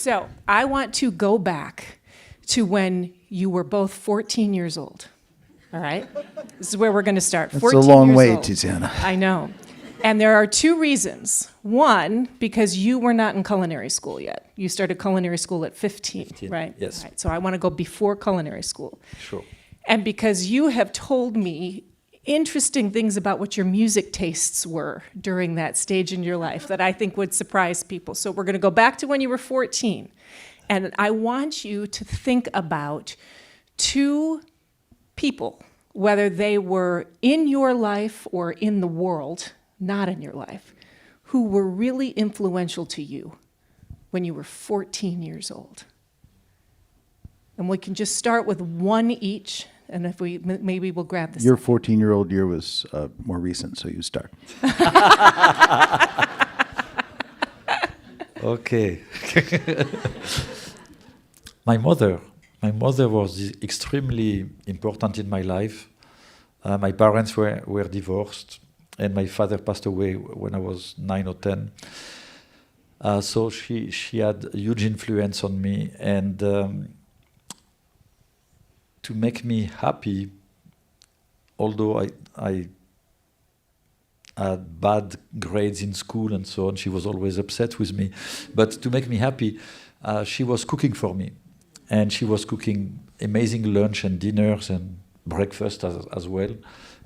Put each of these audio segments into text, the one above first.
So I want to go back to when you were both 14 years old. All right? This is where we're going to start. That's a long way, old. Tiziana. I know. And there are two reasons. One, because you were not in culinary school yet. You started culinary school at 15, right? Yes. Right. So I want to go before culinary school. Sure. And because you have told me interesting things about what your music tastes were during that stage in your life that I think would surprise people. So we're going to go back to when you were 14. And I want you to think about two people, whether they were in your life or in the world, not in your life, who were really influential to you when you were 14 years old. And we can just start with one each, and if we maybe we'll grab this. Your 14-year-old year was more recent, so you start. Okay. My mother was extremely important in my life. My parents were divorced, and my father passed away when I was 9 or 10. So she had a huge influence on me, and to make me happy, although I had bad grades in school and so on, she was always upset with me. But to make me happy, she was cooking for me. And she was cooking amazing lunch and dinners and breakfast as well.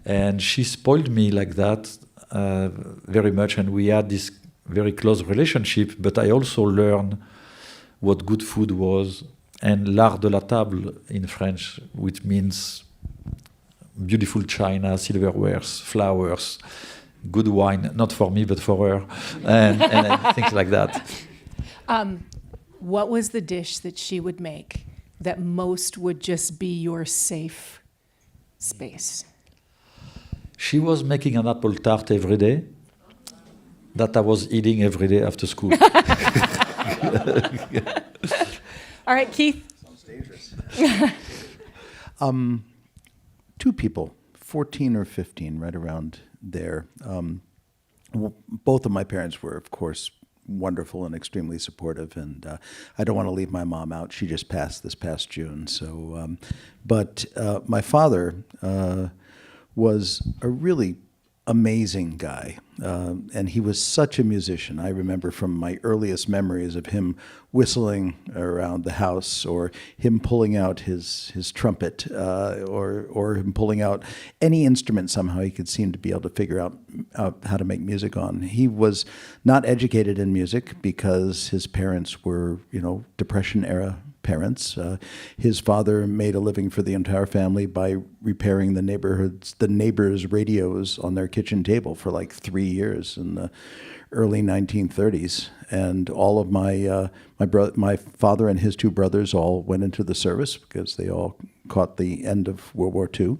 And she spoiled me like that very much. And we had this very close relationship. But I also learned what good food was. And l'art de la table in French, which means beautiful china, silverwares, flowers, good wine, not for me, but for her, and things like that. What was the dish that she would make that most would just be your safe space? She was making an apple tart every day that I was eating every day after school. All right, Keith. Sounds dangerous. Two people, 14 or 15, right around there. Both of my parents were, of course, wonderful and extremely supportive, and I don't want to leave my mom out. She just passed this past June. So, but my father was a really amazing guy, and he was such a musician. I remember from my earliest memories of him whistling around the house, or him pulling out his trumpet, or him pulling out any instrument somehow he could seem to be able to figure out how to make music on. He was not educated in music because his parents were, Depression era parents. His father made a living for the entire family by repairing the neighbors' radios on their kitchen table for like 3 years in the early 1930s. And all of my father and his two brothers all went into the service because they all caught the end of World War II.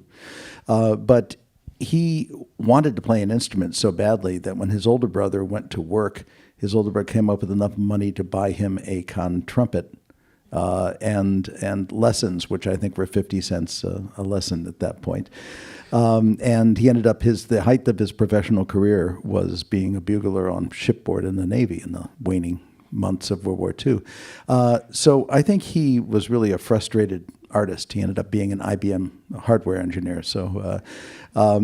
But he wanted to play an instrument so badly that when his older brother went to work, his older brother came up with enough money to buy him a con trumpet. And lessons, which I think were 50 cents a lesson at that point. And he ended up, the height of his professional career was being a bugler on shipboard in the Navy in the waning months of World War II. So I think he was really a frustrated artist. He ended up being an IBM hardware engineer. So, I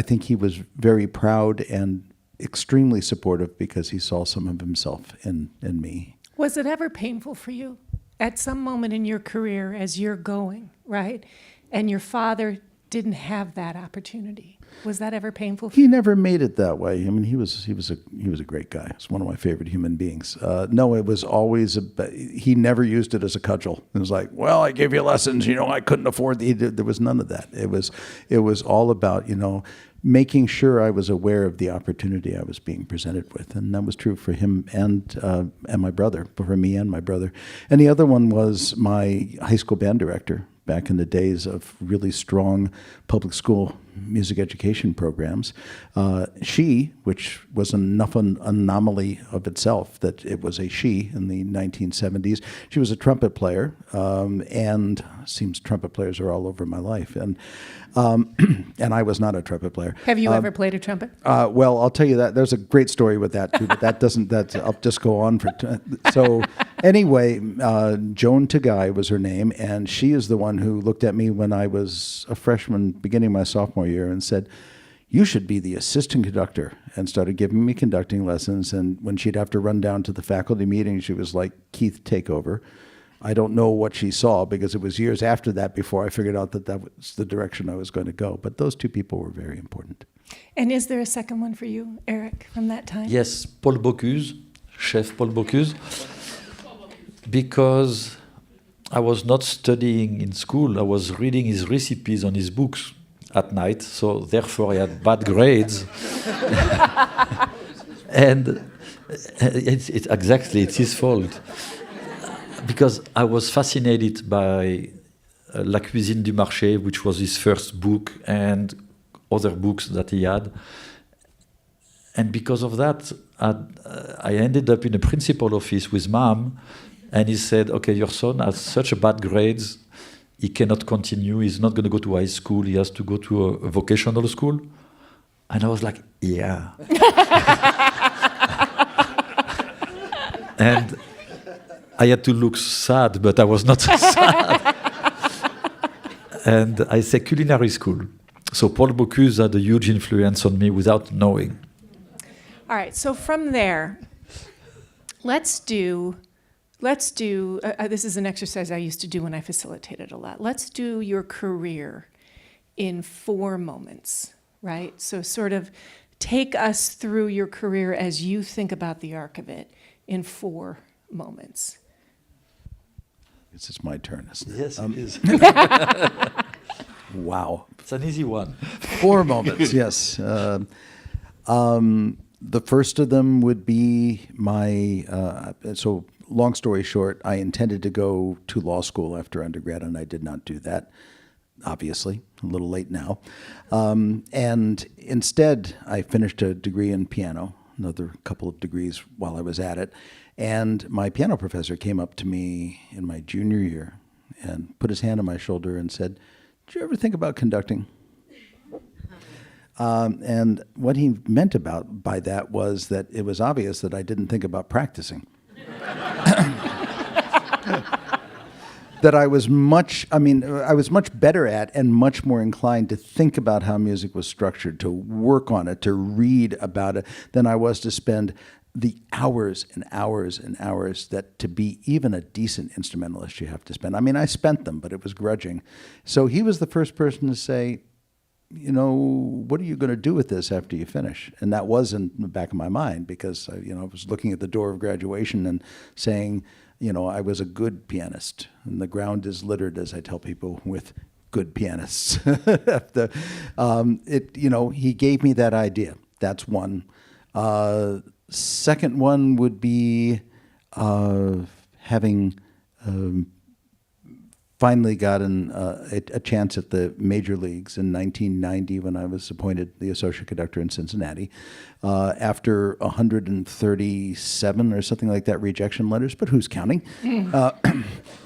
think he was very proud and extremely supportive because he saw some of himself in me. Was it ever painful for you at some moment in your career as you're going, right? And your father didn't have that opportunity. Was that ever painful for you? He never made it that way. I mean, he was a great guy. He's one of my favorite human beings. No, it was always he never used it as a cudgel. It was like, well, I gave you lessons. I couldn't afford. There was none of that. It was all about making sure I was aware of the opportunity I was being presented with, and that was true for him and my brother, for me and my brother. And the other one was my high school band director, back in the days of really strong public school music education programs. She, which was enough an anomaly of itself that it was a she in the 1970s, she was a trumpet player, and seems trumpet players are all over my life. And I was not a trumpet player. Have you ever played a trumpet? Well, I'll tell you that there's a great story with that too, but I'll just go on for. So anyway, Joan Tagai was her name, and she is the one who looked at me when I was a freshman, beginning my sophomore year, and said, "You should be the assistant conductor," and started giving me conducting lessons. And when she'd have to run down to the faculty meeting, she was like, "Keith, take over." I don't know what she saw, because it was years after that before I figured out that that was the direction I was going to go. But those two people were very important. And is there a second one for you, Eric, from that time? Yes, Paul Bocuse, Chef Paul Bocuse, because I was not studying in school. I was reading his recipes on his books at night, so therefore I had bad grades. And it's his fault. Because I was fascinated by La Cuisine du Marché, which was his first book, and other books that he had. And because of that, I ended up in a principal office with Mom, and he said, "Okay, your son has such a bad grades, he cannot continue, he's not going to go to high school, he has to go to a vocational school." And I was like, yeah. And I had to look sad, but I was not sad. And I say culinary school. So Paul Bocuse had a huge influence on me without knowing. All right, so from there, let's do this is an exercise I used to do when I facilitated a lot. Let's do your career in 4 moments, right? So sort of take us through your career as you think about the arc of it in 4 moments. It's just my turn, isn't it? Yes, it is. Wow. It's an easy one. 4 moments, yes. The first of them would be so long story short, I intended to go to law school after undergrad, and I did not do that, obviously, a little late now. And instead, I finished a degree in piano, another couple of degrees while I was at it. And my piano professor came up to me in my junior year and put his hand on my shoulder and said, "Did you ever think about conducting?" And what he meant by that was that it was obvious that I didn't think about practicing. That I was much better at and much more inclined to think about how music was structured, to work on it, to read about it, than I was to spend the hours and hours and hours that to be even a decent instrumentalist you have to spend. I mean, I spent them, but it was grudging. So he was the first person to say, "You know, what are you going to do with this after you finish?" And that was in the back of my mind, because I was looking at the door of graduation and saying, I was a good pianist, and the ground is littered, as I tell people, with good pianists. He gave me that idea. That's one. Second one would be having finally gotten a chance at the major leagues in 1990 when I was appointed the associate conductor in Cincinnati after 137 or something like that rejection letters, but who's counting?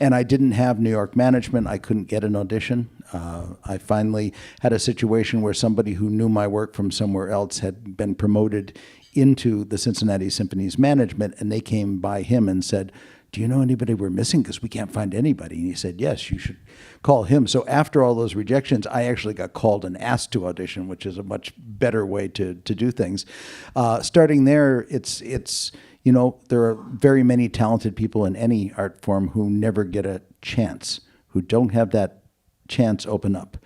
And I didn't have New York management. I couldn't get an audition. I finally had a situation where somebody who knew my work from somewhere else had been promoted into the Cincinnati Symphony's management, and they came by him and said, "Do you know anybody we're missing? Because we can't find anybody." And he said, "Yes, you should call him." So after all those rejections, I actually got called and asked to audition, which is a much better way to do things. Starting there, there are very many talented people in any art form who never get a chance, who don't have that chance open up.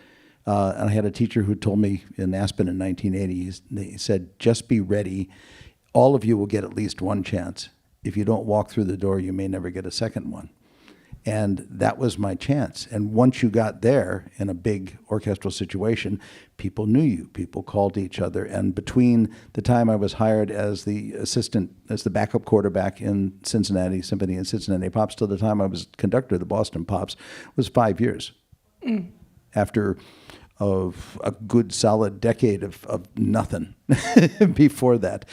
And I had a teacher who told me in Aspen in 1980, he said, "Just be ready. All of you will get at least one chance. If you don't walk through the door, you may never get a second one." And that was my chance. And once you got there in a big orchestral situation, people knew you. People called each other. And between the time I was hired as the backup quarterback in Cincinnati Symphony and Cincinnati Pops till the time I was conductor of the Boston Pops was 5 years. after of a good solid decade of nothing before that.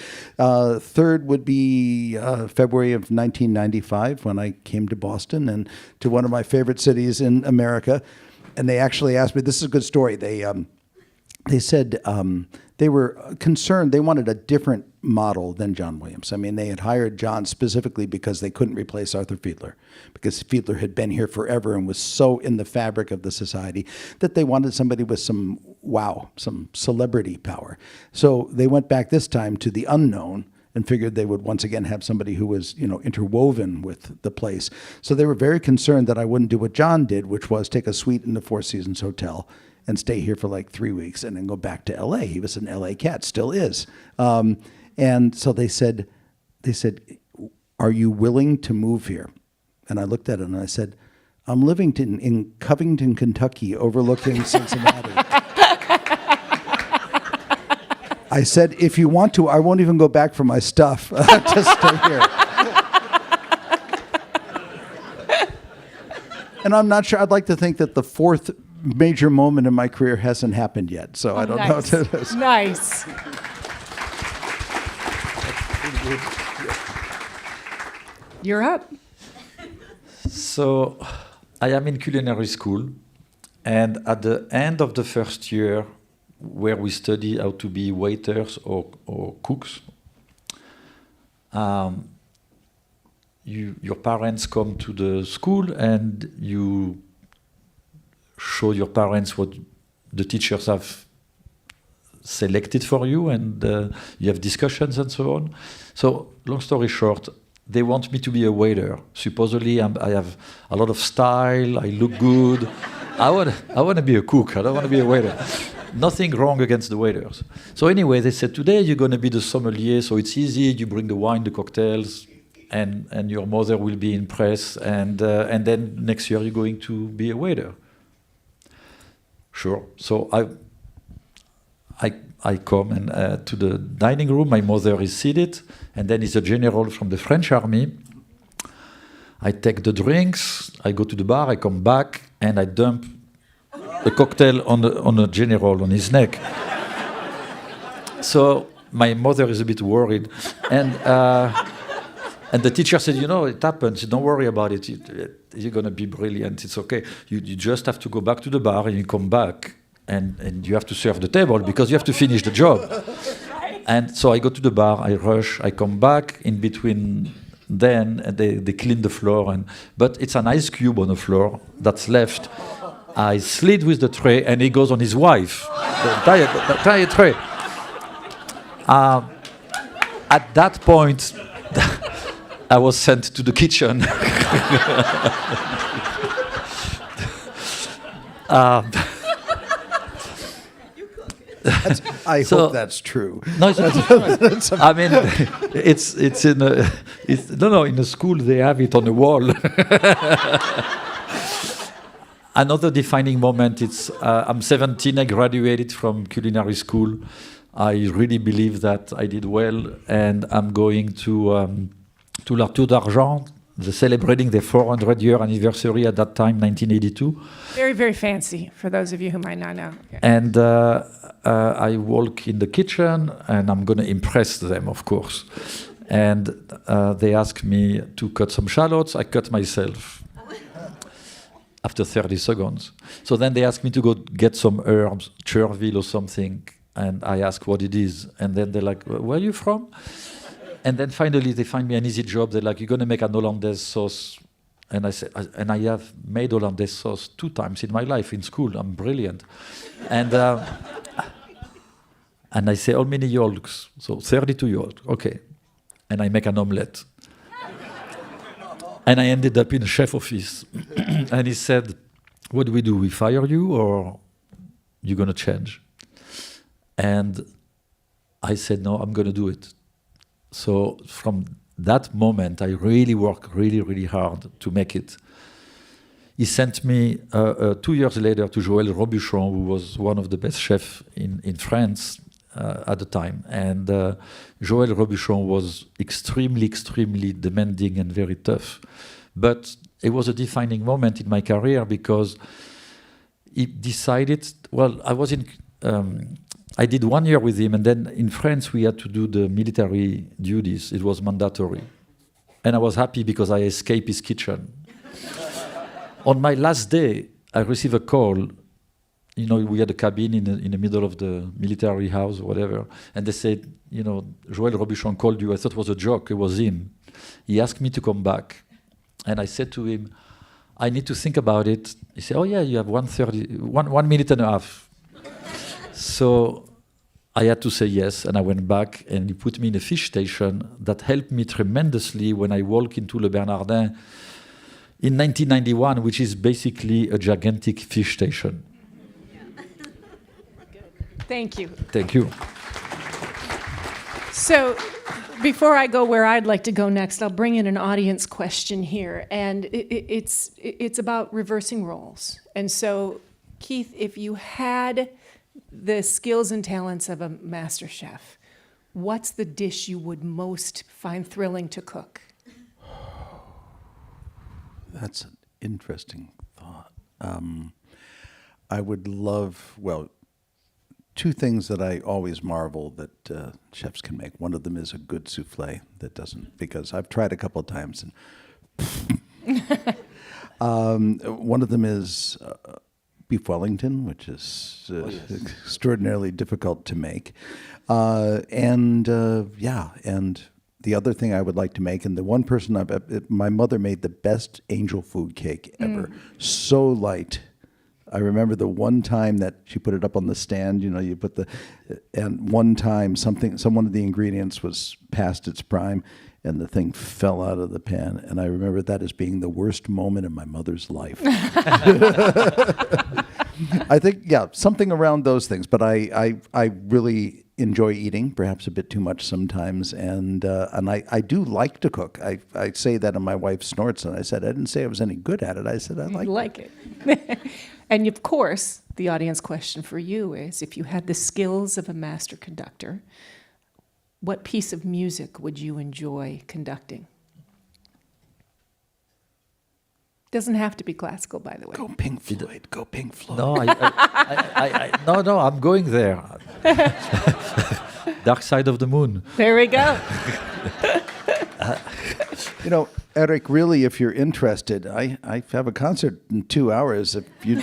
Third would be February of 1995 when I came to Boston and to one of my favorite cities in America. And they actually asked me, this is a good story. They said they were concerned. They wanted a different model than John Williams. I mean, they had hired John specifically because they couldn't replace Arthur Fiedler, because Fiedler had been here forever and was so in the fabric of the society that they wanted somebody with some wow, some celebrity power. So they went back this time to the unknown and figured they would once again have somebody who was, interwoven with the place. So they were very concerned that I wouldn't do what John did, which was take a suite in the Four Seasons Hotel and stay here for like 3 weeks and then go back to LA. He was an LA cat, still is. And so they said, are you willing to move here? And I looked at it and I said, I'm living in Covington, Kentucky, overlooking Cincinnati. I said, if you want to, I won't even go back for my stuff to stay here. And I'm not sure, I'd like to think that the fourth major moment in my career hasn't happened yet, so I don't know what it is. Nice. You're up. So I am in culinary school, and at the end of the first year, where we study how to be waiters or cooks, your parents come to the school and you show your parents what the teachers have selected for you, and you have discussions and so on. So, long story short, they want me to be a waiter. Supposedly, I have a lot of style, I look good. I want to be a cook, I don't want to be a waiter. Nothing wrong against the waiters. So anyway, they said, today you're going to be the sommelier, so it's easy, you bring the wine, the cocktails, and your mother will be impressed, and then next year you're going to be a waiter. Sure. So I come and to the dining room. My mother is seated, and then is a general from the French army. I take the drinks. I go to the bar. I come back, and I dump a cocktail on the general on his neck. So my mother is a bit worried, and the teacher said, it happens. Don't worry about it. You're going to be brilliant. It's okay. You just have to go back to the bar, and you come back, and you have to serve the table because you have to finish the job. And so I go to the bar, I rush, I come back. In between then, they clean the floor, but it's an ice cube on the floor that's left. I slid with the tray, and it goes on his wife, the entire tray. At that point, I was sent to the kitchen. I hope that's true. No, it's I mean, it's in a school they have it on the wall. Another defining moment. I'm 17. I graduated from culinary school. I really believe that I did well, and I'm going to La Tour d'Argent, celebrating the 400-year anniversary at that time, 1982. Very, very fancy, for those of you who might not know. Okay. And I walk in the kitchen, and I'm going to impress them, of course. And they ask me to cut some shallots. I cut myself after 30 seconds. So then they ask me to go get some herbs, chervil or something, and I ask what it is. And then they're like, where are you from? And then finally they find me an easy job. They're like, you're going to make an hollandaise sauce. And I said, and I have made hollandaise sauce 2 times in my life in school. I'm brilliant. And I say, how many yolks? So 32 yolks. Okay. And I make an omelette. And I ended up in a chef office. And he said, what do? We fire you, or you're going to change? And I said, no, I'm going to do it. So from that moment, I really worked really, really hard to make it. He sent me 2 years later to Joël Robuchon, who was one of the best chefs in France at the time. And Joël Robuchon was extremely, extremely demanding and very tough. But it was a defining moment in my career because he decided. Well, I did 1 year with him, and then in France we had to do the military duties. It was mandatory, and I was happy because I escaped his kitchen. On my last day, I received a call. You know, we had a cabin in the middle of the military house or whatever, and they said, you know, Joël Robuchon called you. I thought it was a joke. It was him. He asked me to come back, and I said to him, I need to think about it. He said, oh yeah, you have 1 minute and a half. So I had to say yes, and I went back, and he put me in a fish station that helped me tremendously when I walked into Le Bernardin in 1991, which is basically a gigantic fish station. Thank you. Thank you. So before I go where I'd like to go next, I'll bring in an audience question here, and it's about reversing roles. And so, Keith, if you had the skills and talents of a master chef, what's the dish you would most find thrilling to cook? That's an interesting thought. I would love, well, two things that I always marvel that chefs can make. One of them is a good souffle that doesn't, because I've tried a couple of times. And one of them is beef Wellington, which is extraordinarily difficult to make. And the other thing I would like to make, and the one person my mother made the best angel food cake ever. So light. I remember the one time that she put it up on the stand, you know, and one time one of the ingredients was past its prime and the thing fell out of the pan. And I remember that as being the worst moment in my mother's life. I think, something around those things. But I really enjoy eating, perhaps a bit too much sometimes. And I do like to cook. I say that, and my wife snorts. And I said, I didn't say I was any good at it. I said, I like it. And of course, the audience question for you is, if you had the skills of a master conductor, what piece of music would you enjoy conducting? Doesn't have to be classical, by the way. Go Pink Floyd. Go Pink Floyd. No, no, I'm going there. Dark Side of the Moon. There we go. You know, Eric, really, if you're interested, I have a concert in 2 hours. If you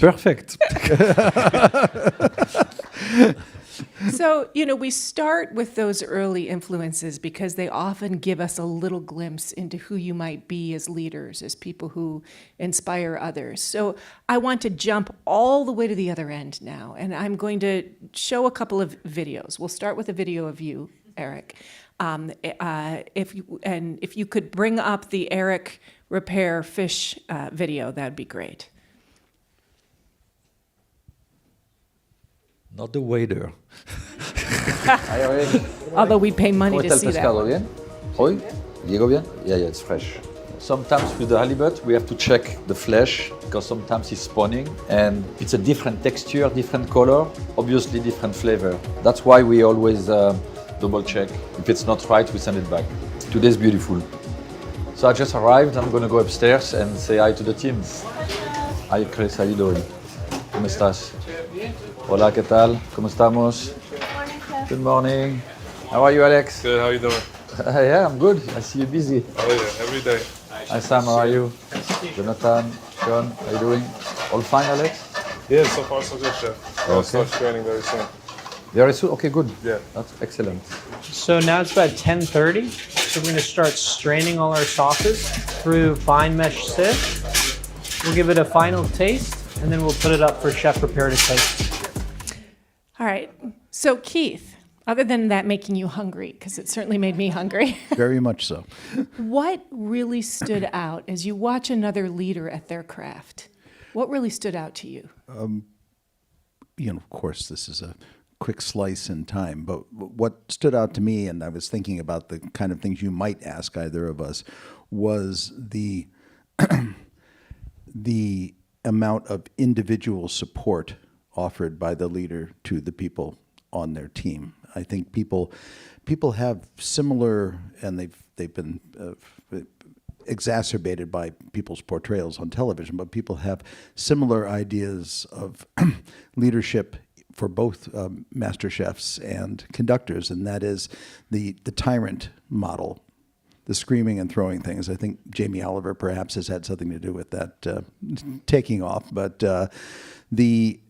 Perfect. So, you know, we start with those early influences because they often give us a little glimpse into who you might be as leaders, as people who inspire others. So I want to jump all the way to the other end now, and I'm going to show a couple of videos. We'll start with a video of you, Eric. If you could bring up the Eric Ripert fish video, that'd be great. Not the waiter. Although we pay money to see that. Bien? Hoy? Llegó bien? Yeah, it's fresh. Sometimes with the halibut, we have to check the flesh because sometimes it's spawning and it's a different texture, different color, obviously different flavor. That's why we always double check. If it's not right, we send it back. Today's beautiful. So I just arrived. I'm going to go upstairs and say hi to the team. Hi Chris, how you doing? ¿Cómo estás? Hola, ¿qué tal? ¿Cómo estamos? Good morning. How are you, Alex? Good, how you doing? Yeah, I'm good. I see you busy. Oh yeah, every day. Hi Sam, how are you? Jonathan, Sean, how you doing? All fine, Alex? Yeah, so far so good, chef. I'll start training very soon. Very soon? Okay, good. Yeah. That's excellent. So now it's about 10:30. So we're going to start straining all our sauces through fine mesh sieve. We'll give it a final taste, and then we'll put it up for Chef Ripert to taste. All right. So, Keith, other than that making you hungry, because it certainly made me hungry, very much so. what really stood out as you watch another leader at their craft? What really stood out to you? You know, of course, this is a quick slice in time, but what stood out to me, and I was thinking about the kind of things you might ask either of us, was the the amount of individual support offered by the leader to the people on their team. I think people have similar, and they've been exacerbated by people's portrayals on television, but people have similar ideas of leadership for both master chefs and conductors, and that is the tyrant model, the screaming and throwing things. I think Jamie Oliver perhaps has had something to do with that taking off, but the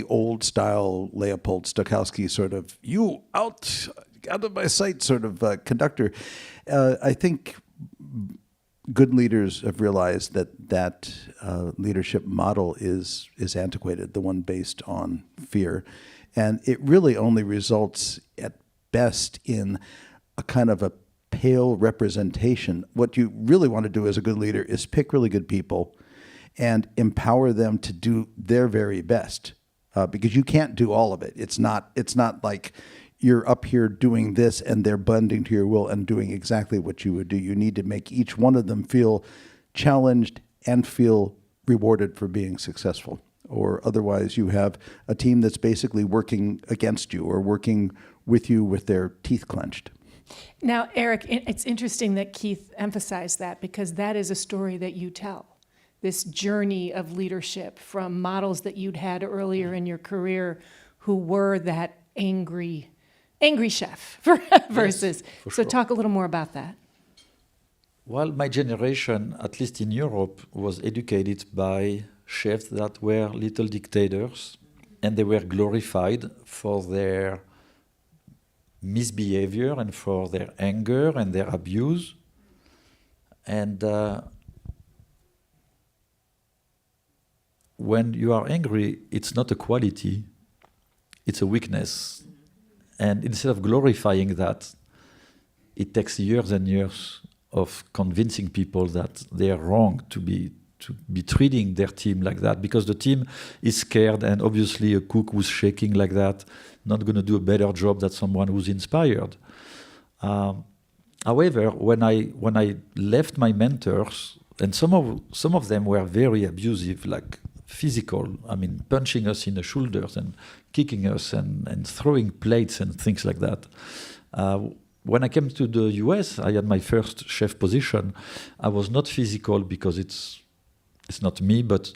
old style Leopold Stokowski sort of "you out of my sight" sort of conductor. I think good leaders have realized that leadership model is antiquated, the one based on fear, and it really only results at best in a kind of a pale representation. What you really want to do as a good leader is pick really good people and empower them to do their very best, because you can't do all of it. It's not like you're up here doing this and they're bending to your will and doing exactly what you would do. You need to make each one of them feel challenged and feel rewarded for being successful. Or otherwise you have a team that's basically working against you or working with you with their teeth clenched. Now, Eric, it's interesting that Keith emphasized that, because that is a story that you tell. This journey of leadership from models that you'd had earlier in your career who were that angry chef versus. Yes, for so sure. talk a little more about that. Well, my generation, at least in Europe, was educated by chefs that were little dictators, and they were glorified for their misbehavior and for their anger and their abuse. And when you are angry, it's not a quality, it's a weakness. And instead of glorifying that, it takes years and years of convincing people that they are wrong to be treating their team like that, because the team is scared, and obviously a cook who's shaking like that not going to do a better job than someone who's inspired. However, when I left my mentors, and some of them were very abusive, like physical, I mean, punching us in the shoulders and kicking us and throwing plates and things like that. When I came to the US, I had my first chef position. I was not physical because it's not me, but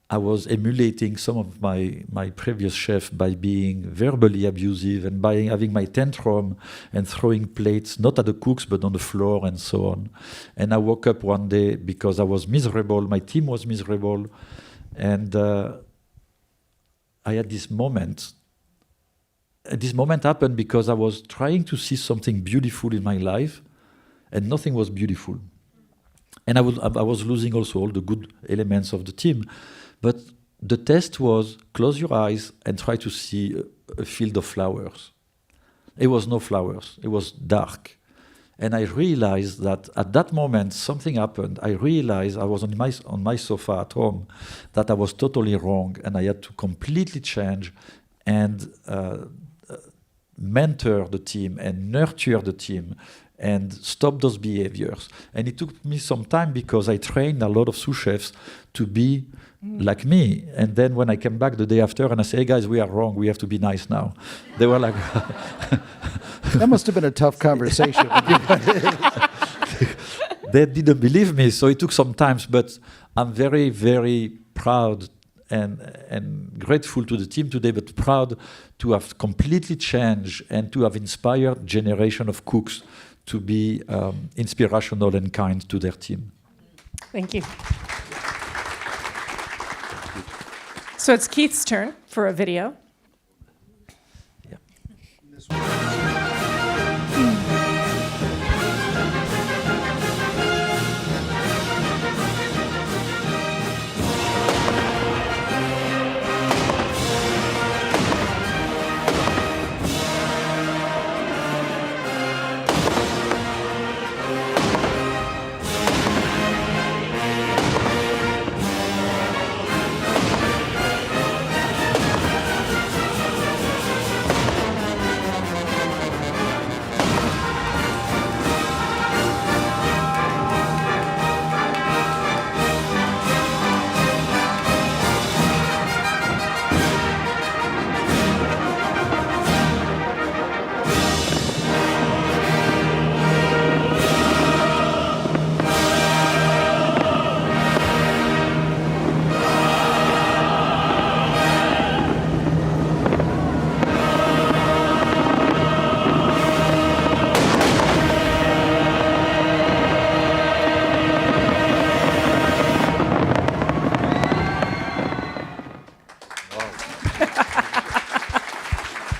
I was emulating some of my previous chef by being verbally abusive and by having my tantrum and throwing plates, not at the cooks, but on the floor and so on. And I woke up one day because I was miserable, my team was miserable, and I had this moment. This moment happened because I was trying to see something beautiful in my life, and nothing was beautiful. And I was losing also all the good elements of the team. But the test was close your eyes and try to see a field of flowers. It was no flowers. It was dark. And I realized that at that moment something happened. I realized I was on my sofa at home, that I was totally wrong, and I had to completely change and mentor the team and nurture the team and stop those behaviors. And it took me some time because I trained a lot of sous chefs to be like me. And then when I came back the day after and I said, "Hey guys, we are wrong, we have to be nice now," they were like... That must have been a tough conversation. They didn't believe me, so it took some time, but I'm very, very proud and grateful to the team today, but proud to have completely changed and to have inspired generation of cooks to be inspirational and kind to their team. Thank you. So it's Keith's turn for a video.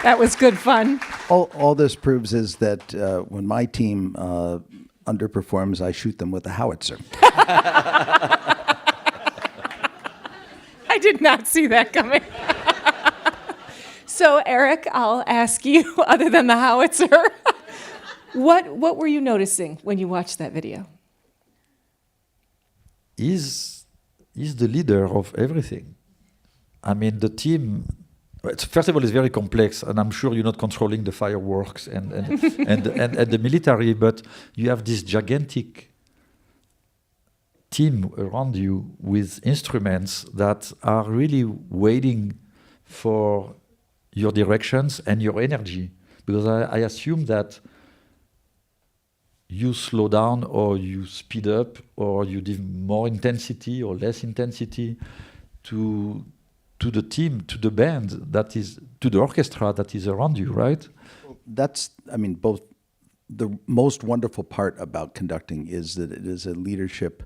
That was good fun. All this proves is that when my team underperforms, I shoot them with a howitzer. I did not see that coming. So, Eric, I'll ask you, other than the howitzer, what were you noticing when you watched that video? He's the leader of everything. I mean, the team, first of all, is very complex, and I'm sure you're not controlling the fireworks and the military, but you have this gigantic team around you with instruments that are really waiting for your directions and your energy. Because I assume that you slow down or you speed up or you give more intensity or less intensity to the team, to the band that is, to the orchestra that is around you, right? That's, I mean, both the most wonderful part about conducting is that it is a leadership.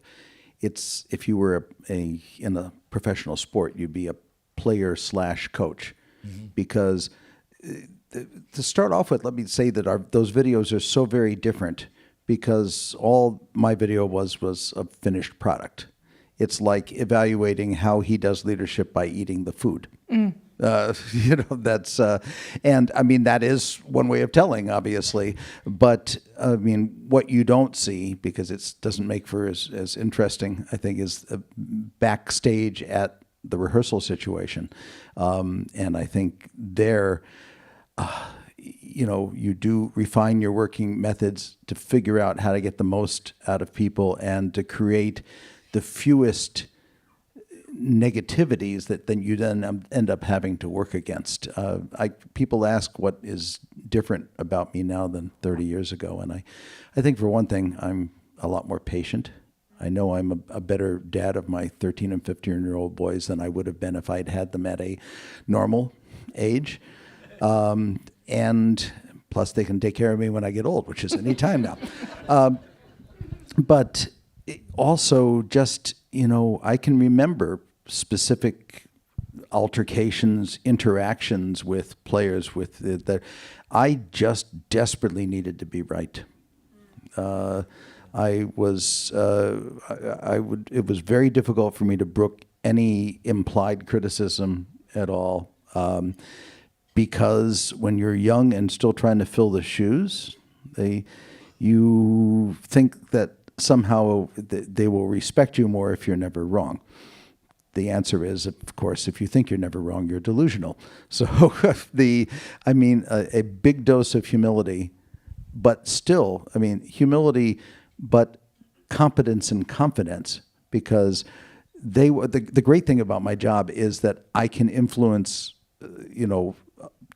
It's, if you were in a professional sport, you'd be a player/coach, because to start off with, let me say that those videos are so very different, because all my video was a finished product. It's like evaluating how he does leadership by eating the food. That's, and I mean, that is one way of telling, obviously. But I mean, what you don't see, because it doesn't make for as interesting, I think, is backstage at the rehearsal situation. And I think there, you do refine your working methods to figure out how to get the most out of people and to create the fewest negativities that then you end up having to work against. People ask what is different about me now than 30 years ago, and I think for one thing, I'm a lot more patient. I know I'm a better dad of my 13 and 15-year-old boys than I would have been if I'd had them at a normal age. And plus they can take care of me when I get old, which is any time now. But also just, I can remember specific altercations, interactions with players that I just desperately needed to be right. It was very difficult for me to brook any implied criticism at all, because when you're young and still trying to fill the shoes, you think that somehow they will respect you more if you're never wrong. The answer is, of course, if you think you're never wrong, you're delusional. So a big dose of humility, but still, humility, but competence and confidence, because the great thing about my job is that I can influence,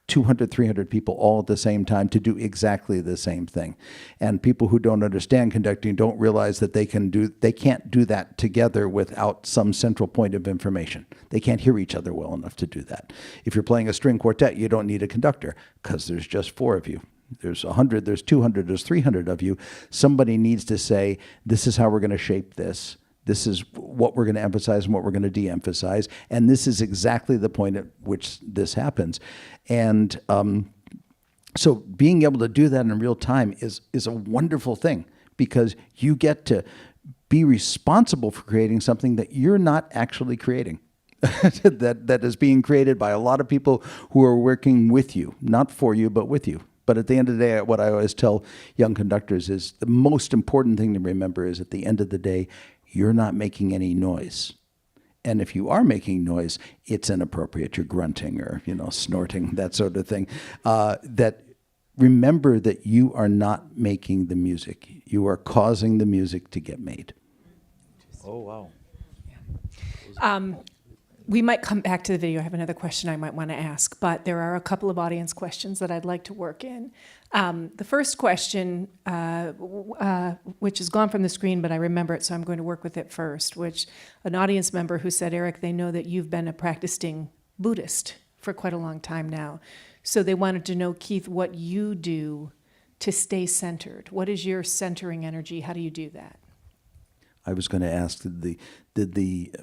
200, 300 people all at the same time to do exactly the same thing. And people who don't understand conducting don't realize that they can't do that together without some central point of information. They can't hear each other well enough to do that. If you're playing a string quartet, you don't need a conductor, because there's just 4 of you. There's 100, there's 200, there's 300 of you. Somebody needs to say, this is how we're going to shape this. This is what we're going to emphasize and what we're going to de-emphasize. And this is exactly the point at which this happens. And so being able to do that in real time is a wonderful thing, because you get to be responsible for creating something that you're not actually creating. that is being created by a lot of people who are working with you, not for you, but with you. But at the end of the day, what I always tell young conductors is the most important thing to remember is, at the end of the day, you're not making any noise. And if you are making noise, it's inappropriate. You're grunting or, snorting, that sort of thing. Remember that you are not making the music. You are causing the music to get made. Oh, wow. We might come back to the video. I have another question I might want to ask, but there are a couple of audience questions that I'd like to work in. The first question, which is gone from the screen, but I remember it, so I'm going to work with it first, which an audience member who said, Eric, they know that you've been a practicing Buddhist for quite a long time now. So they wanted to know, Keith, what you do to stay centered. What is your centering energy? How do you do that? I was going to ask, did the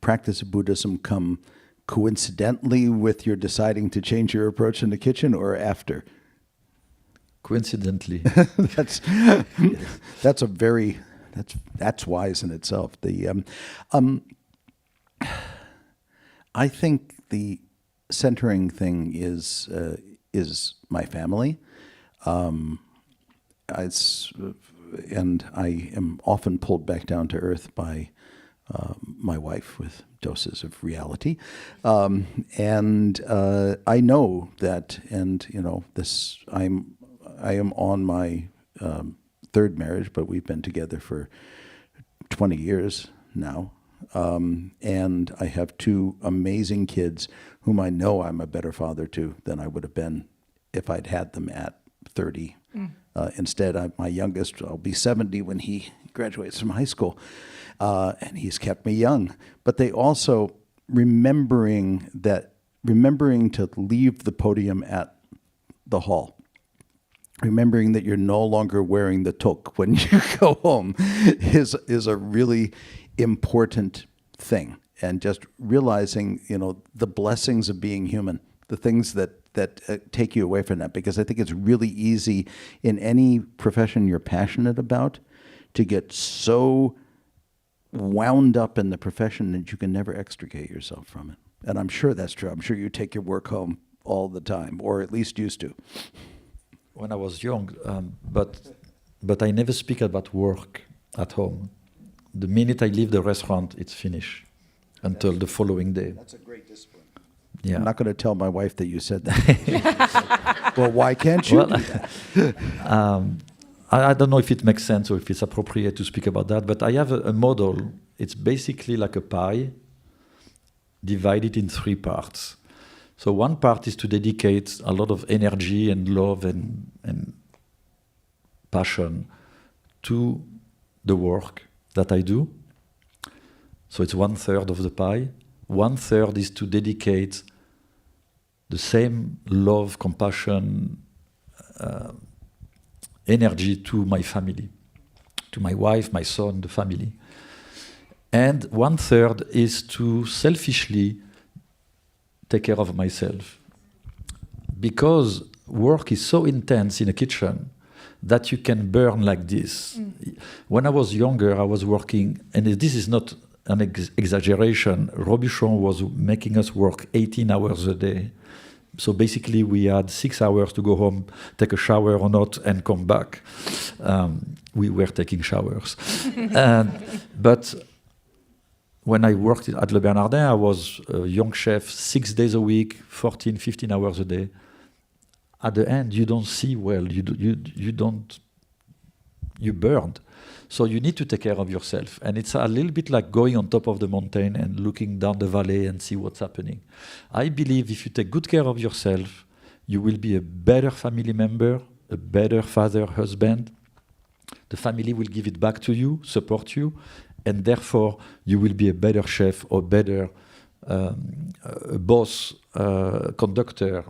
practice of Buddhism come coincidentally with your deciding to change your approach in the kitchen, or after? Coincidentally. that's a very that's wise in itself. I think the centering thing is my family. And I am often pulled back down to earth by my wife with doses of reality, and I know that. And I am on my third marriage, but we've been together for 20 years now. And I have two amazing kids whom I know I'm a better father to than I would have been if I'd had them at 30. Instead, my youngest, I'll be 70 when he graduates from high school, and he's kept me young. But they also remembering to leave the podium at the hall, remembering that you're no longer wearing the toque when you go home is a really important thing. And just realizing, the blessings of being human, the things that take you away from that, because I think it's really easy in any profession you're passionate about to get so wound up in the profession that you can never extricate yourself from it. And I'm sure that's true. I'm sure you take your work home all the time, or at least used to. When I was young, but I never speak about work at home. The minute I leave the restaurant, it's finished until the following day. That's a great discipline. Yeah. I'm not going to tell my wife that you said that. Well, why can't you do that? I don't know if it makes sense or if it's appropriate to speak about that, but I have a model. It's basically like a pie divided in 3 parts. So one part is to dedicate a lot of energy and love and passion to the work that I do. So it's 1/3 of the pie. 1/3 is to dedicate the same love, compassion, energy to my family, to my wife, my son, the family. And 1/3 is to selfishly take care of myself. Because work is so intense in a kitchen that you can burn like this. When I was younger, I was working, and this is not an exaggeration, Robuchon was making us work 18 hours a day. So basically we had 6 hours to go home, take a shower or not, and come back. We were taking showers. But when I worked at Le Bernardin, I was a young chef, 6 days a week, 14, 15 hours a day. At the end, you don't see well, you burned. So you need to take care of yourself. And it's a little bit like going on top of the mountain and looking down the valley and see what's happening. I believe if you take good care of yourself, you will be a better family member, a better father, husband. The family will give it back to you, support you, and therefore you will be a better chef or better boss, conductor,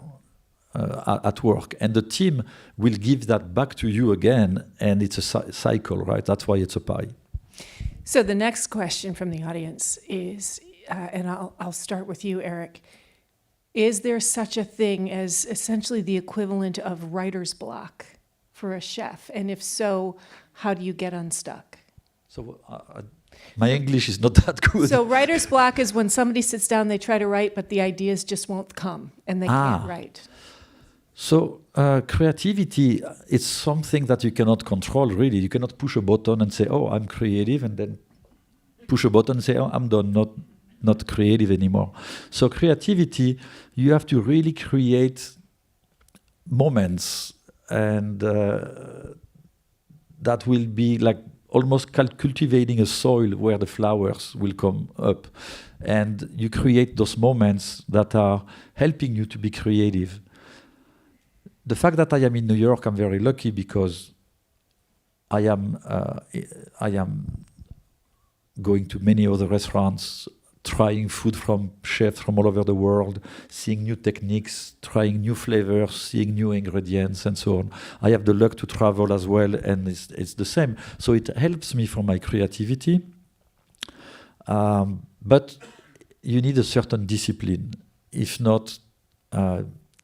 at work, and the team will give that back to you again, and it's a cycle, right? That's why it's a pie. So the next question from the audience is, and I'll start with you, Eric. Is there such a thing as essentially the equivalent of writer's block for a chef? And if so, how do you get unstuck? So my English is not that good. So writer's block is when somebody sits down, they try to write, but the ideas just won't come, and they can't write. So creativity is something that you cannot control, really. You cannot push a button and say, oh, I'm creative, and then push a button and say, oh, I'm done, not creative anymore. So creativity, you have to really create moments, and that will be like almost cultivating a soil where the flowers will come up. And you create those moments that are helping you to be creative. The fact that I am in New York, I'm very lucky because I am going to many other restaurants, trying food from chefs from all over the world, seeing new techniques, trying new flavors, seeing new ingredients, and so on. I have the luck to travel as well, and it's the same. So it helps me for my creativity. But you need a certain discipline. If not,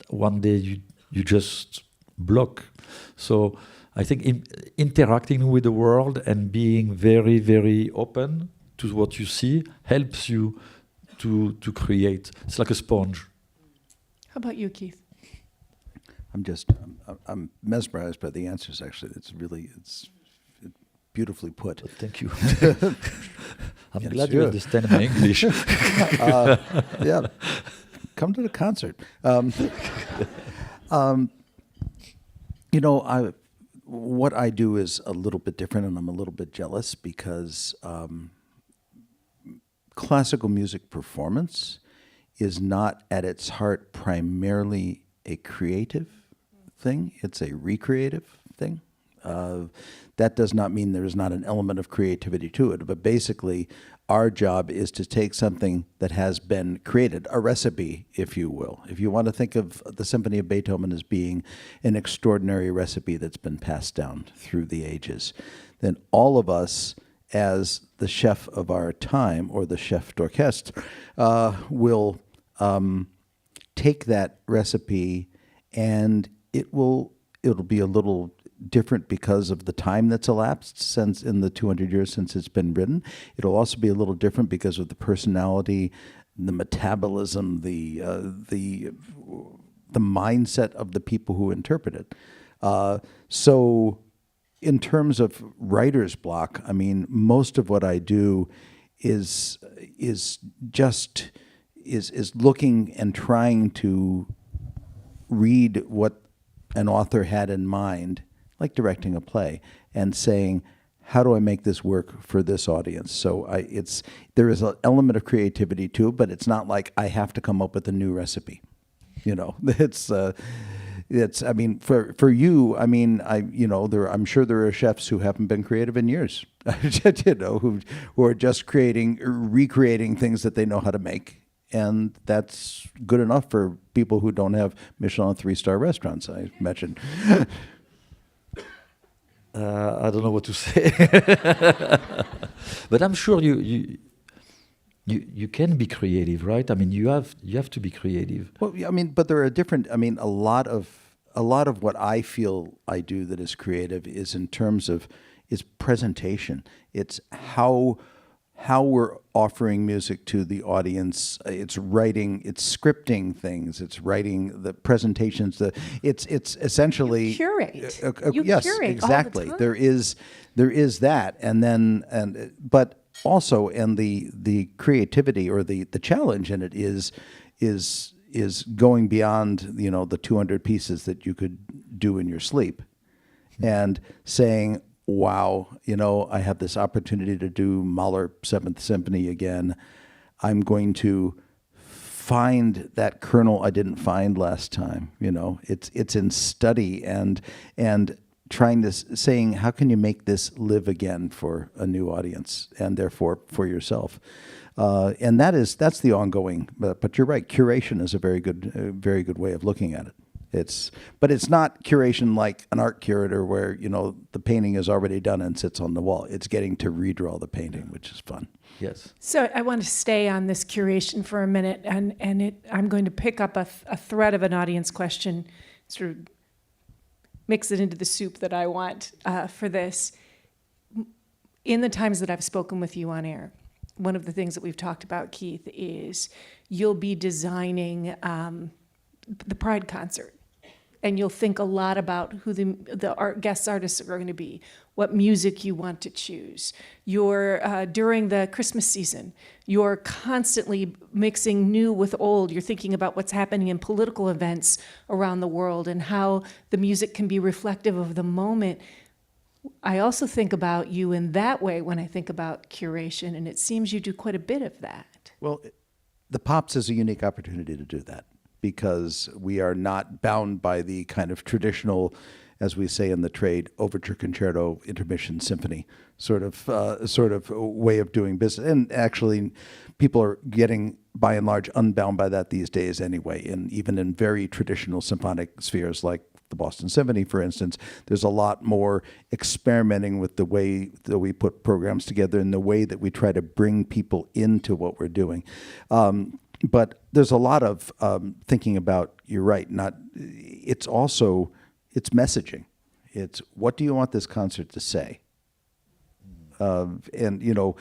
one day you just block. So I think interacting with the world and being very, very open to what you see helps you to create. It's like a sponge. How about you, Keith? I'm mesmerized by the answers. Actually, it's beautifully put. Thank you. I'm Yes, glad you sure. understand my English. Yeah, come to the concert. What I do is a little bit different, and I'm a little bit jealous because classical music performance is not at its heart primarily a creative thing. It's a recreative thing. That does not mean there is not an element of creativity to it, but basically our job is to take something that has been created, a recipe, if you will. If you want to think of the Symphony of Beethoven as being an extraordinary recipe that's been passed down through the ages, then all of us as the chef of our time, or the chef d'orchestre, will take that recipe, and it'll be a little different because of the time that's elapsed since in the 200 years since it's been written. It'll also be a little different because of the personality, the metabolism, the mindset of the people who interpret it. So in terms of writer's block, I mean, most of what I do is looking and trying to read what an author had in mind, like directing a play, and saying, how do I make this work for this audience? So there is an element of creativity to it, but it's not like I have to come up with a new recipe. I mean, for you, I mean, I'm sure there are chefs who haven't been creative in years, who are just recreating things that they know how to make. And that's good enough for people who don't have Michelin 3-star restaurants, I imagine. I don't know what to say, but I'm sure you can be creative, right? I mean, you have to be creative. Well, I mean, but there are different. I mean, a lot of what I feel I do that is creative is in terms of is presentation. It's how we're offering music to the audience. It's writing, it's scripting things, it's writing the presentations. It's essentially You curate. You yes, curate exactly. all the time. There is that, but also, and the creativity or the challenge in it is going beyond the 200 pieces that you could do in your sleep, and saying, wow, I have this opportunity to do Mahler 7th Symphony again. I'm going to find that kernel I didn't find last time. It's in study and trying to saying, how can you make this live again for a new audience and therefore for yourself? And that's the ongoing. But you're right. Curation is a very good way of looking at it. But it's not curation like an art curator where the painting is already done and sits on the wall. It's getting to redraw the painting, which is fun. Yes. So I want to stay on this curation for a minute, and I'm going to pick up a thread of an audience question, sort of mix it into the soup that I want for this. In the times that I've spoken with you on air, one of the things that we've talked about, Keith, is you'll be designing the Pride concert. And you'll think a lot about who the guest artists are going to be, what music you want to choose. You're during the Christmas season, you're constantly mixing new with old. You're thinking about what's happening in political events around the world and how the music can be reflective of the moment. I also think about you in that way when I think about curation, and it seems you do quite a bit of that. Well, the Pops is a unique opportunity to do that, because we are not bound by the kind of traditional, as we say in the trade, overture, concerto, intermission, symphony sort of way of doing business. And actually, people are getting, by and large, unbound by that these days anyway, and even in very traditional symphonic spheres like the Boston Symphony, for instance, there's a lot more experimenting with the way that we put programs together and the way that we try to bring people into what we're doing. But there's a lot of thinking about, you're right, it's messaging. It's, what do you want this concert to say? And, you know,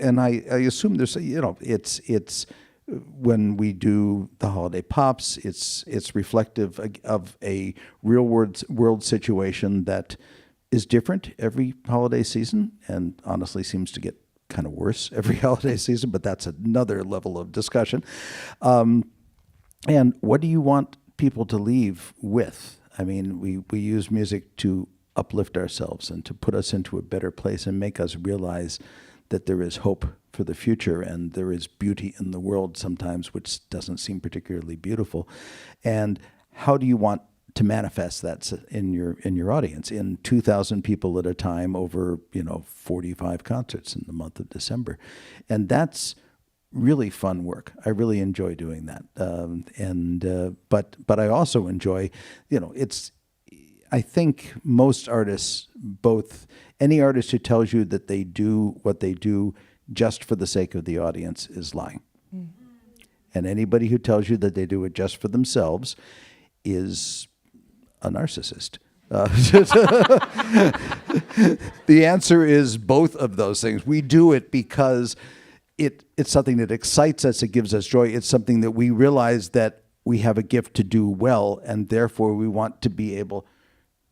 I assume there's, you know, it's when we do the holiday pops, it's reflective of a real world situation that is different every holiday season, and honestly seems to get kind of worse every holiday season, but that's another level of discussion. And what do you want people to leave with? I mean, we use music to uplift ourselves and to put us into a better place and make us realize that there is hope for the future and there is beauty in the world sometimes which doesn't seem particularly beautiful. And how do you want to manifest that in your audience, in 2,000 people at a time over, you know, 45 concerts in the month of December? And that's really fun work. I really enjoy doing that. But I also enjoy, you know, I think most artists, any artist who tells you that they do what they do just for the sake of the audience is lying. Mm. And anybody who tells you that they do it just for themselves is a narcissist. The answer is both of those things. We do it because it's something that excites us, it gives us joy, it's something that we realize that we have a gift to do well, and therefore we want to be able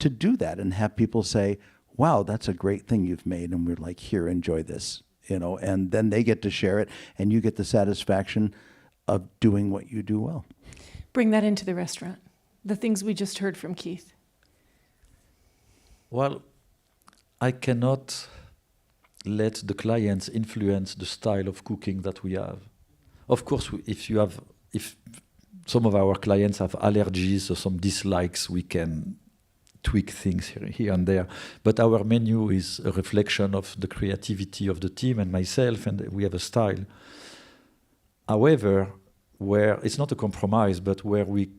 to do that and have people say, wow, that's a great thing you've made, and we're like, here, enjoy this, you know, and then they get to share it, and you get the satisfaction of doing what you do well. Bring that into the restaurant, the things we just heard from Keith. Well, I cannot let the clients influence the style of cooking that we have. Of course, if some of our clients have allergies or some dislikes, we can tweak things here and there. But our menu is a reflection of the creativity of the team and myself, and we have a style. However, where it's not a compromise, but where we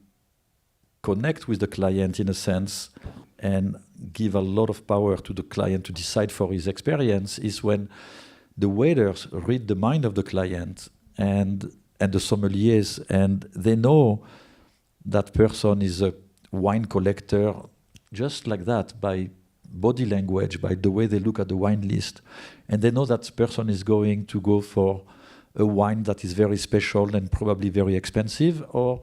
connect with the client in a sense and give a lot of power to the client to decide for his experience, is when the waiters read the mind of the client and the sommeliers, and they know that person is a wine collector just like that, by body language, by the way they look at the wine list. And they know that person is going to go for a wine that is very special and probably very expensive, or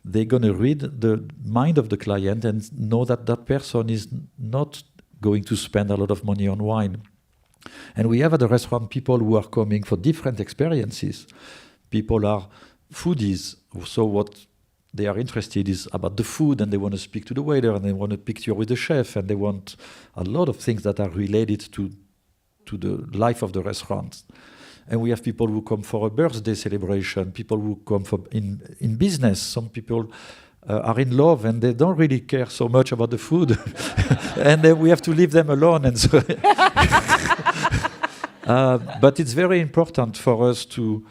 they're going to read the mind of the client and know that that person is not going to spend a lot of money on wine. And we have at the restaurant people who are coming for different experiences. People are foodies, so what they are interested is about the food, and they want to speak to the waiter, and they want a picture with the chef, and they want a lot of things that are related to the life of the restaurant. And we have people who come for a birthday celebration, people who come for in business. Some people are in love and they don't really care so much about the food. And then we have to leave them alone. And so but it's very important for us to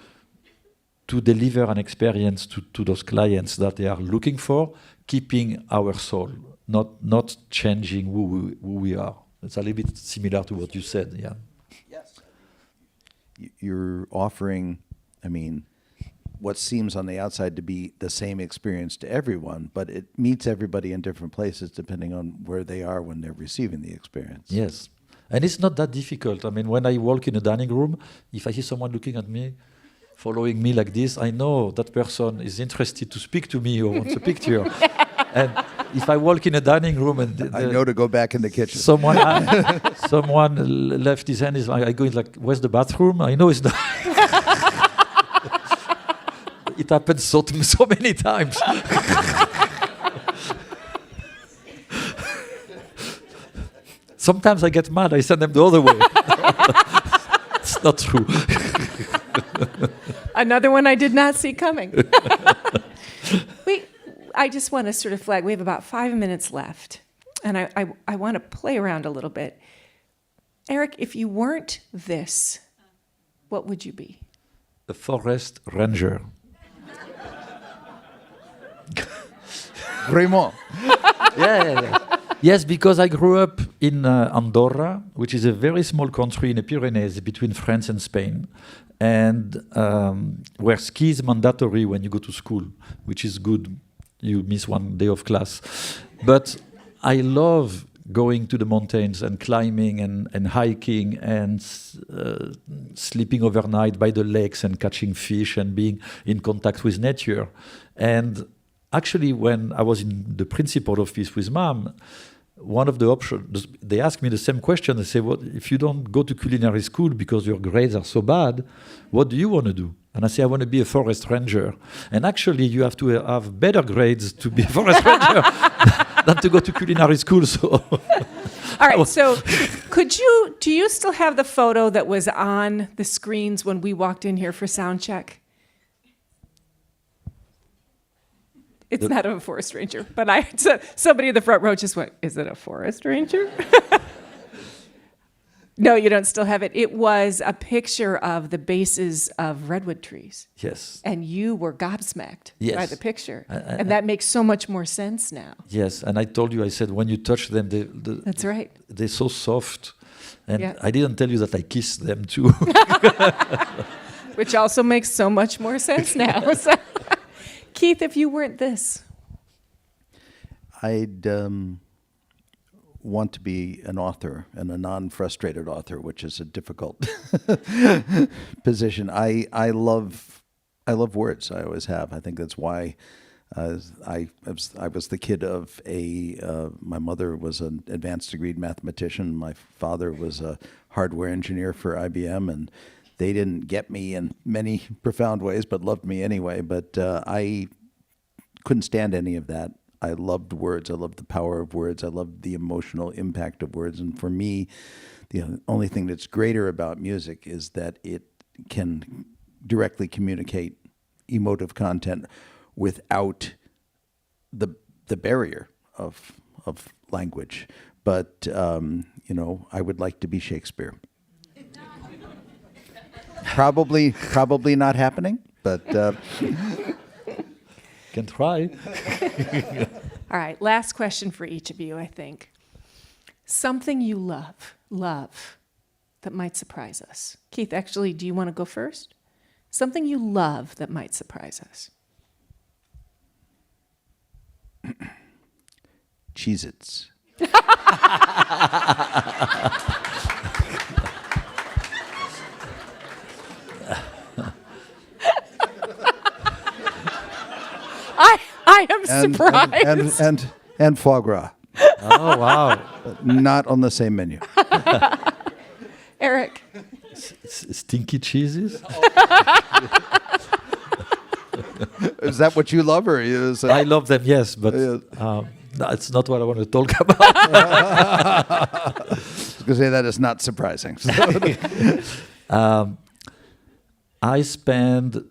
deliver an experience to those clients that they are looking for, keeping our soul, not changing who we are. It's a little bit similar to what you said, yeah. Yes. You're offering, I mean, what seems on the outside to be the same experience to everyone, but it meets everybody in different places depending on where they are when they're receiving the experience. Yes. And it's not that difficult. I mean, when I walk in a dining room, if I see someone looking at me, following me like this, I know that person is interested to speak to me or wants a picture. And if I walk in a dining room and I know to go back in the kitchen. Someone left his hand, I go in like, where's the bathroom? I know it's not. It happens so many times. Sometimes I get mad, I send them the other way. It's not true. Another one I did not see coming. I just want to sort of flag, we have about 5 minutes left, and I want to play around a little bit. Eric, if you weren't this, what would you be? A forest ranger. Vraiment. Yeah. Yes, because I grew up in Andorra, which is a very small country in the Pyrenees between France and Spain, and where ski is mandatory when you go to school, which is good. You miss one day of class. But I love going to the mountains and climbing and hiking and sleeping overnight by the lakes and catching fish and being in contact with nature. And actually, when I was in the principal office with Mom, one of the options, they asked me the same question. They say, "What if you don't go to culinary school because your grades are so bad? What do you want to do?" And I say, "I want to be a forest ranger." And actually, you have to have better grades to be a forest ranger than to go to culinary school. So, All right, so do you still have the photo that was on the screens when we walked in here for sound check? It's not a forest ranger, but somebody in the front row just went, "Is it a forest ranger?" No, you don't still have it. It was a picture of the bases of redwood trees. yes. And you were gobsmacked Yes. by the picture. And that makes so much more sense now. Yes, and I told you, I said, when you touch them, That's right. they're so soft. And Yeah. I didn't tell you that I kissed them too. Which also makes so much more sense now. So, Keith, if you weren't this, I'd want to be an author and a non-frustrated author, which is a difficult position. I love words. I always have. I think that's why I was the kid of my mother was an advanced degree mathematician. My father was a hardware engineer for IBM, and they didn't get me in many profound ways, but loved me anyway. But I couldn't stand any of that. I loved words. I loved the power of words. I loved the emotional impact of words. And for me, the only thing that's greater about music is that it can directly communicate emotive content without the barrier of language. But I would like to be Shakespeare. Probably not happening, but Can try. all right, last question for each of you, I think. Something you love, that might surprise us. Keith, actually, do you want to go first? Something you love that might surprise us. Cheez-Its. I am surprised. And foie gras. Oh, wow. Not on the same menu. Eric. Stinky cheeses? Is that what you love, or is I love them, yes, but that's not what I want to talk about. I was going to say that is not surprising. I spend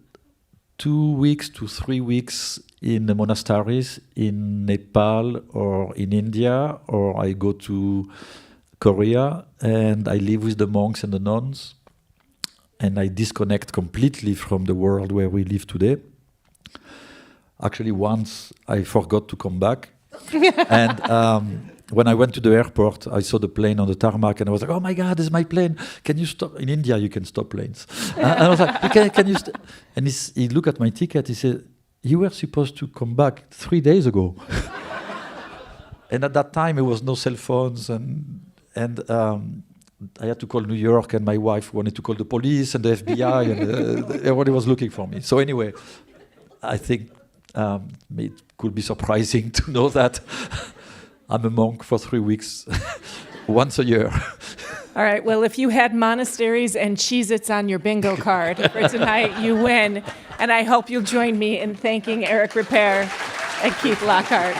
2 weeks to 3 weeks in the monasteries in Nepal or in India, or I go to Korea and I live with the monks and the nuns, and I disconnect completely from the world where we live today. Actually, once I forgot to come back, and when I went to the airport, I saw the plane on the tarmac, and I was like, "Oh my God, this is my plane! Can you stop?" In India, you can stop planes. And I was like, "Can you?" And he looked at my ticket. He said, "You were supposed to come back 3 days ago." And at that time, there was no cell phones, and I had to call New York, and my wife wanted to call the police and the FBI, and everybody was looking for me. So anyway, I think it could be surprising to know that I'm a monk for 3 weeks, once a year. All right, well, if you had monasteries and Cheez-Its on your bingo card for tonight, you win. And I hope you'll join me in thanking Eric Ripert and Keith Lockhart.